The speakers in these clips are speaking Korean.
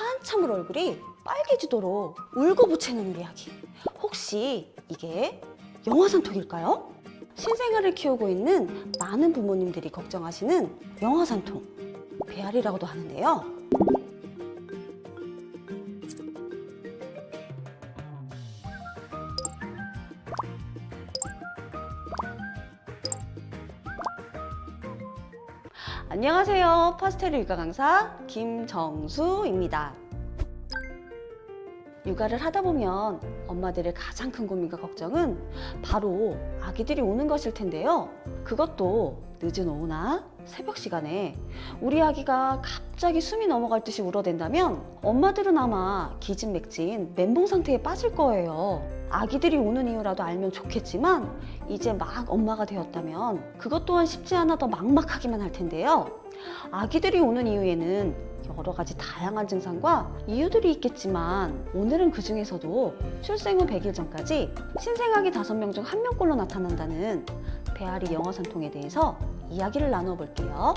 한참을 얼굴이 빨개지도록 울고부채는 우리 아기. 혹시 이게 영화산통일까요? 신생아를 키우고 있는 많은 부모님들이 걱정하시는 영화산통, 배앓이라고도 하는데요. 안녕하세요. 파스텔 육아 강사 김정수입니다. 육아를 하다 보면 엄마들의 가장 큰 고민과 걱정은 바로 아기들이 우는 것일 텐데요. 그것도 늦은 오후나 새벽 시간에 우리 아기가 갑자기 숨이 넘어갈 듯이 울어댄다면 엄마들은 아마 기진맥진 멘붕 상태에 빠질 거예요. 아기들이 우는 이유라도 알면 좋겠지만 이제 막 엄마가 되었다면 그것 또한 쉽지 않아 더 막막하기만 할 텐데요. 아기들이 우는 이유에는 여러 가지 다양한 증상과 이유들이 있겠지만 오늘은 그 중에서도 출생 후 100일 전까지 신생아기 5명 중 1명꼴로 나타난다는 배앓이 영아산통에 대해서 이야기를 나눠볼게요.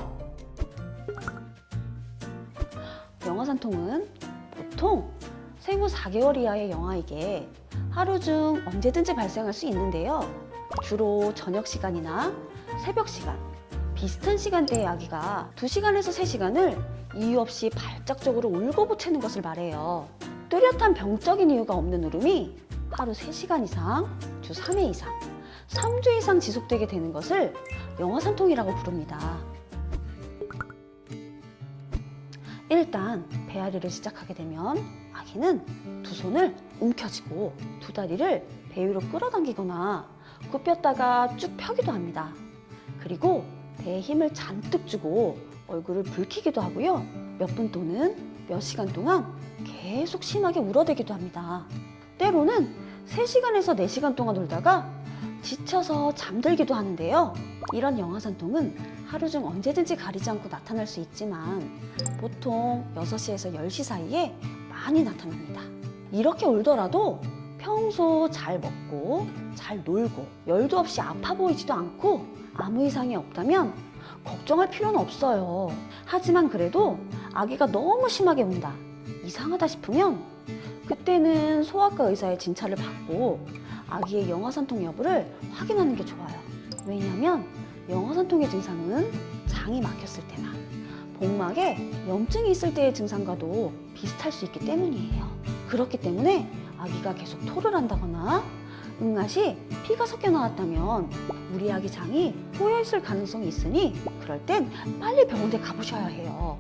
영아산통은 보통 생후 4개월 이하의 영아에게 하루 중 언제든지 발생할 수 있는데요. 주로 저녁 시간이나 새벽 시간, 비슷한 시간대의 아기가 2시간에서 3시간을 이유 없이 발작적으로 울고부채는 것을 말해요. 뚜렷한 병적인 이유가 없는 울음이 하루 3시간 이상, 주 3회 이상, 3주 이상 지속되게 되는 것을 영아산통이라고 부릅니다. 일단 배앓이를 시작하게 되면 아기는 두 손을 움켜쥐고 두 다리를 배 위로 끌어당기거나 굽혔다가 쭉 펴기도 합니다. 그리고 배에 힘을 잔뜩 주고 얼굴을 붉히기도 하고요. 몇 분 또는 몇 시간 동안 계속 심하게 울어대기도 합니다. 때로는 3시간에서 4시간 동안 울다가 지쳐서 잠들기도 하는데요. 이런 영아산통은 하루 중 언제든지 가리지 않고 나타날 수 있지만 보통 6시에서 10시 사이에 많이 나타납니다. 이렇게 울더라도 평소 잘 먹고 잘 놀고 열도 없이 아파 보이지도 않고 아무 이상이 없다면 걱정할 필요는 없어요. 하지만 그래도 아기가 너무 심하게 운다, 이상하다 싶으면 그때는 소아과 의사의 진찰을 받고 아기의 영아산통 여부를 확인하는 게 좋아요. 왜냐하면 영아산통의 증상은 장이 막혔을 때나 복막에 염증이 있을 때의 증상과도 비슷할 수 있기 때문이에요. 그렇기 때문에 아기가 계속 토를 한다거나 응아시 피가 섞여 나왔다면 우리 아기 장이 꼬여 있을 가능성이 있으니 그럴 땐 빨리 병원에 가보셔야 해요.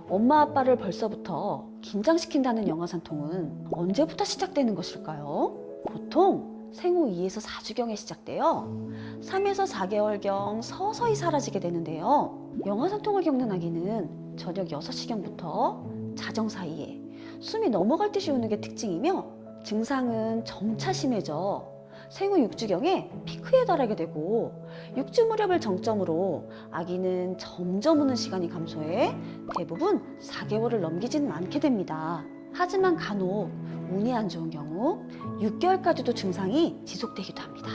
엄마 아빠를 벌써부터 긴장시킨다는 영아산통은 언제부터 시작되는 것일까요? 보통 생후 2에서 4주경에 시작되어 3에서 4개월경 서서히 사라지게 되는데요. 영아산통을 겪는 아기는 저녁 6시경부터 자정 사이에 숨이 넘어갈 듯이 우는 게 특징이며 증상은 점차 심해져 생후 6주경에 피크에 달하게 되고 6주 무렵을 정점으로 아기는 점점 우는 시간이 감소해 대부분 4개월을 넘기지는 않게 됩니다. 하지만 간혹 운이 안 좋은 경우 6개월까지도 증상이 지속되기도 합니다.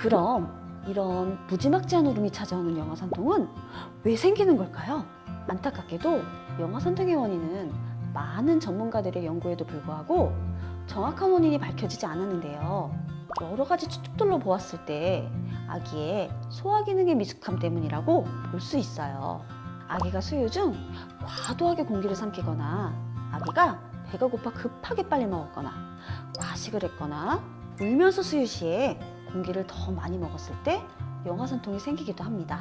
그럼 이런 무지막지한 울음이 찾아오는 영아산통은 왜 생기는 걸까요? 안타깝게도 영아산통의 원인은 많은 전문가들의 연구에도 불구하고 정확한 원인이 밝혀지지 않았는데요. 여러 가지 추측들로 보았을 때 아기의 소화 기능의 미숙함 때문이라고 볼 수 있어요. 아기가 수유 중 과도하게 공기를 삼키거나 아기가 배가 고파 급하게 빨리 먹었거나 과식을 했거나 울면서 수유 시에 공기를 더 많이 먹었을 때 영아산통이 생기기도 합니다.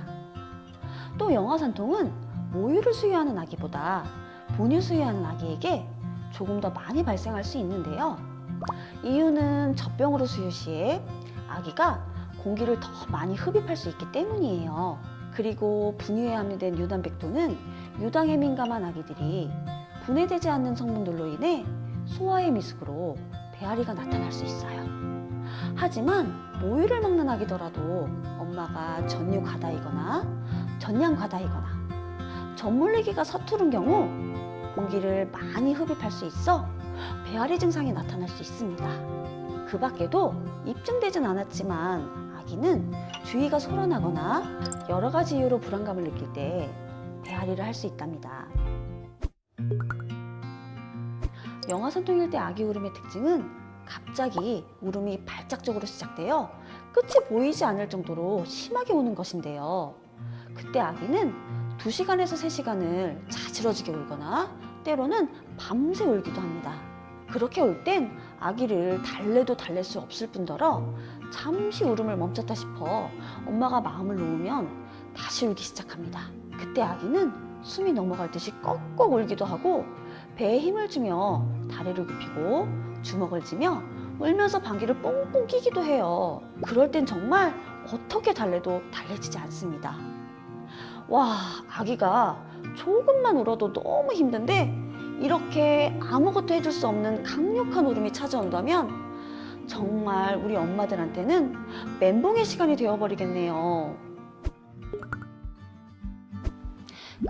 또 영아산통은 모유를 수유하는 아기보다 분유 수유하는 아기에게 조금 더 많이 발생할 수 있는데요. 이유는 젖병으로 수유 시에 아기가 공기를 더 많이 흡입할 수 있기 때문이에요. 그리고 분유에 함유된 유당백도는 유당에 민감한 아기들이 분해되지 않는 성분들로 인해 소화의 미숙으로 배앓이가 나타날 수 있어요. 하지만 모유를 먹는 아기더라도 엄마가 전유 과다이거나 전량 과다이거나 젖물리기가 서투른 경우 공기를 많이 흡입할 수 있어 배앓이 증상이 나타날 수 있습니다. 그 밖에도 입증되진 않았지만 아기는 주위가 소란하거나 여러 가지 이유로 불안감을 느낄 때 배앓이를 할 수 있답니다. 영아선통일 때 아기 울음의 특징은 갑자기 울음이 발작적으로 시작되어 끝이 보이지 않을 정도로 심하게 우는 것인데요. 그때 아기는 2시간에서 3시간을 자지러지게 울거나 때로는 밤새 울기도 합니다. 그렇게 울 땐 아기를 달래도 달랠 수 없을 뿐더러 잠시 울음을 멈췄다 싶어 엄마가 마음을 놓으면 다시 울기 시작합니다. 그때 아기는 숨이 넘어갈 듯이 꺽꺽 울기도 하고 배에 힘을 주며 다리를 굽히고 주먹을 쥐며 울면서 방귀를 뽕뽕 끼기도 해요. 그럴 땐 정말 어떻게 달래도 달래지지 않습니다. 와, 아기가 조금만 울어도 너무 힘든데 이렇게 아무것도 해줄 수 없는 강력한 울음이 찾아온다면 정말 우리 엄마들한테는 멘붕의 시간이 되어버리겠네요.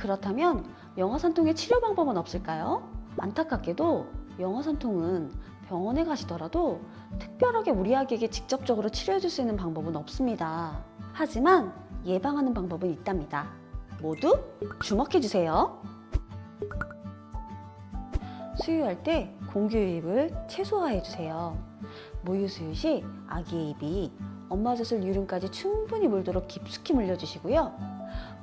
그렇다면 영아산통의 치료 방법은 없을까요? 안타깝게도 영아산통은 병원에 가시더라도 특별하게 우리 아기에게 직접적으로 치료해줄 수 있는 방법은 없습니다. 하지만 예방하는 방법은 있답니다. 모두 주목해주세요. 수유할 때 공기 유입을 최소화해주세요. 모유 수유 시 아기의 입이 엄마 젖을 유름까지 충분히 물도록 깊숙이 물려주시고요.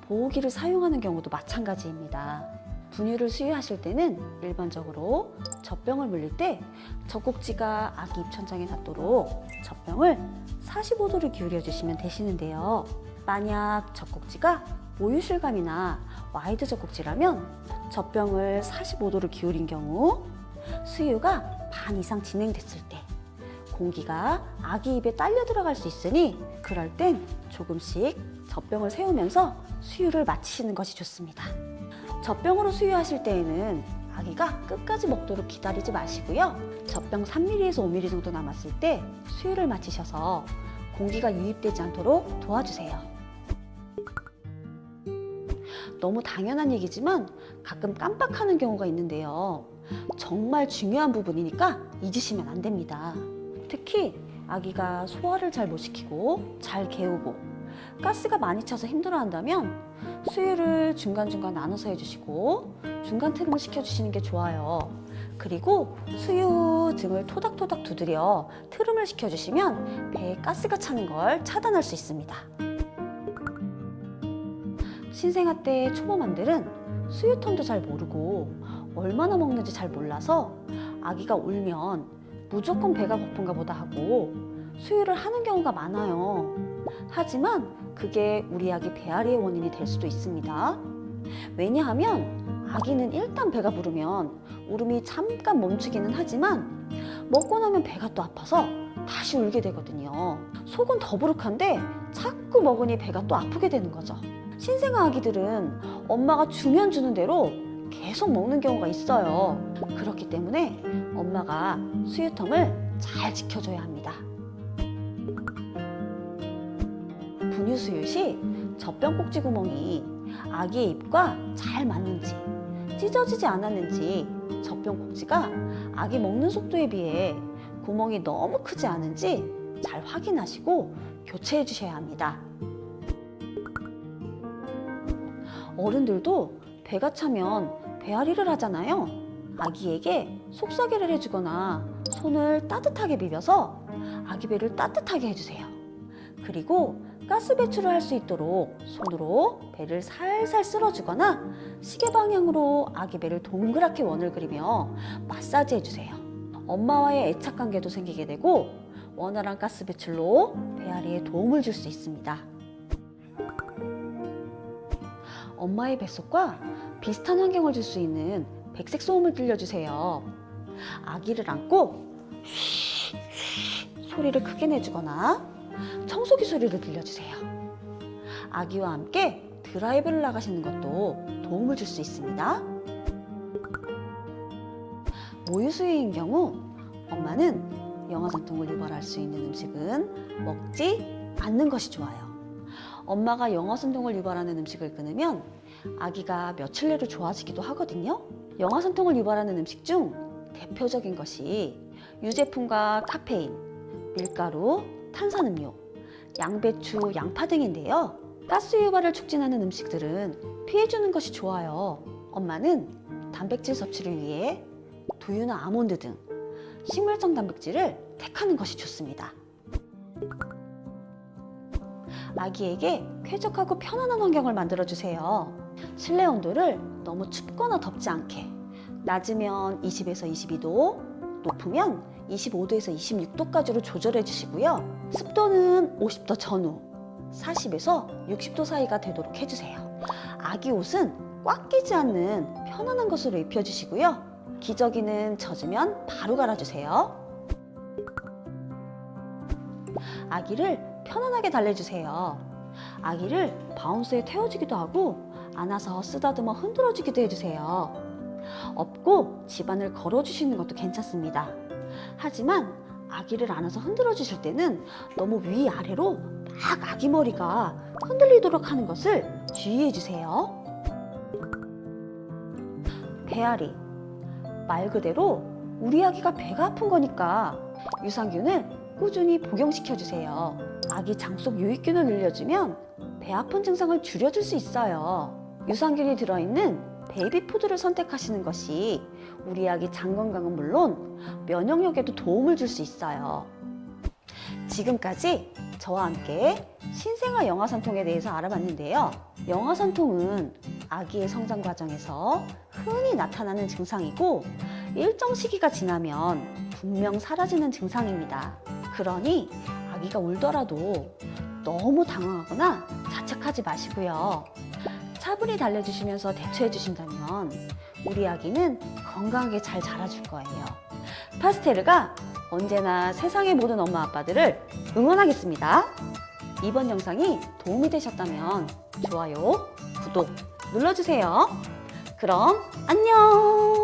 보호기를 사용하는 경우도 마찬가지입니다. 분유를 수유하실 때는 일반적으로 젖병을 물릴 때 젖꼭지가 아기 입천장에 닿도록 젖병을 45도를 기울여 주시면 되시는데요. 만약 젖꼭지가 모유실감이나 와이드 젖꼭지라면 젖병을 45도를 기울인 경우 수유가 반 이상 진행됐을 때 공기가 아기 입에 딸려 들어갈 수 있으니 그럴 땐 조금씩 젖병을 세우면서 수유를 마치시는 것이 좋습니다. 젖병으로 수유하실 때에는 아기가 끝까지 먹도록 기다리지 마시고요. 젖병 3mm에서 5mm 정도 남았을 때 수유를 마치셔서 공기가 유입되지 않도록 도와주세요. 너무 당연한 얘기지만 가끔 깜빡하는 경우가 있는데요. 정말 중요한 부분이니까 잊으시면 안 됩니다. 특히 아기가 소화를 잘 못 시키고 잘 개우고 가스가 많이 차서 힘들어한다면 수유를 중간중간 나눠서 해주시고 중간 트림을 시켜주시는 게 좋아요. 그리고 수유 후 등을 토닥토닥 두드려 트림을 시켜주시면 배에 가스가 차는 걸 차단할 수 있습니다. 신생아 때 초보맘들은 수유통도 잘 모르고 얼마나 먹는지 잘 몰라서 아기가 울면 무조건 배가 고픈가 보다 하고 수유를 하는 경우가 많아요. 하지만 그게 우리 아기 배앓이의 원인이 될 수도 있습니다. 왜냐하면 아기는 일단 배가 부르면 울음이 잠깐 멈추기는 하지만 먹고 나면 배가 또 아파서 다시 울게 되거든요. 속은 더부룩한데 자꾸 먹으니 배가 또 아프게 되는 거죠. 신생아 아기들은 엄마가 주면 주는 대로 계속 먹는 경우가 있어요. 그렇기 때문에 엄마가 수유통을 잘 지켜줘야 합니다. 분유 수유 시 젖병 꼭지 구멍이 아기의 입과 잘 맞는지 찢어지지 않았는지 젖병 꼭지가 아기 먹는 속도에 비해 구멍이 너무 크지 않은지 잘 확인하시고 교체해 주셔야 합니다. 어른들도 배가 차면 배앓이를 하잖아요. 아기에게 속삭이를 해주거나 손을 따뜻하게 비벼서 아기 배를 따뜻하게 해주세요. 그리고 가스 배출을 할 수 있도록 손으로 배를 살살 쓸어주거나 시계 방향으로 아기 배를 동그랗게 원을 그리며 마사지 해주세요. 엄마와의 애착 관계도 생기게 되고 원활한 가스 배출로 배앓이에 도움을 줄 수 있습니다. 엄마의 뱃속과 비슷한 환경을 줄 수 있는 백색 소음을 들려주세요. 아기를 안고 쉬 소리를 크게 내주거나 청소기 소리를 들려주세요. 아기와 함께 드라이브를 나가시는 것도 도움을 줄 수 있습니다. 모유 수유인 경우 엄마는 영아산통을 유발할 수 있는 음식은 먹지 않는 것이 좋아요. 엄마가 영아산통을 유발하는 음식을 끊으면 아기가 며칠 내로 좋아지기도 하거든요. 영아산통을 유발하는 음식 중 대표적인 것이 유제품과 카페인, 밀가루, 탄산음료, 양배추, 양파 등인데요. 가스 유발을 촉진하는 음식들은 피해주는 것이 좋아요. 엄마는 단백질 섭취를 위해 두유나 아몬드 등 식물성 단백질을 택하는 것이 좋습니다. 아기에게 쾌적하고 편안한 환경을 만들어주세요. 실내 온도를 너무 춥거나 덥지 않게, 낮으면 20에서 22도, 높으면 25도에서 26도까지로 조절해 주시고요. 습도는 50도 전후, 40에서 60도 사이가 되도록 해주세요. 아기 옷은 꽉 끼지 않는 편안한 것으로 입혀주시고요. 기저귀는 젖으면 바로 갈아주세요. 아기를 편안하게 달래주세요. 아기를 바운스에 태워주기도 하고 안아서 쓰다듬어 흔들어주기도 해주세요. 업고 집안을 걸어주시는 것도 괜찮습니다. 하지만 아기를 안아서 흔들어주실 때는 너무 위아래로 막 아기 머리가 흔들리도록 하는 것을 주의해주세요. 배앓이, 말 그대로 우리 아기가 배가 아픈 거니까 유산균을 꾸준히 복용시켜주세요. 아기 장 속 유익균을 늘려주면 배 아픈 증상을 줄여줄 수 있어요. 유산균이 들어있는 베이비푸드를 선택하시는 것이 우리 아기 장 건강은 물론 면역력에도 도움을 줄 수 있어요. 지금까지 저와 함께 신생아 영아산통에 대해서 알아봤는데요. 영아산통은 아기의 성장 과정에서 흔히 나타나는 증상이고 일정 시기가 지나면 분명 사라지는 증상입니다. 그러니 아기가 울더라도 너무 당황하거나 자책하지 마시고요. 차분히 달래주시면서 대처해 주신다면 우리 아기는 건강하게 잘 자라줄 거예요. 파스테르가 언제나 세상의 모든 엄마 아빠들을 응원하겠습니다. 이번 영상이 도움이 되셨다면 좋아요, 구독 눌러주세요. 그럼 안녕!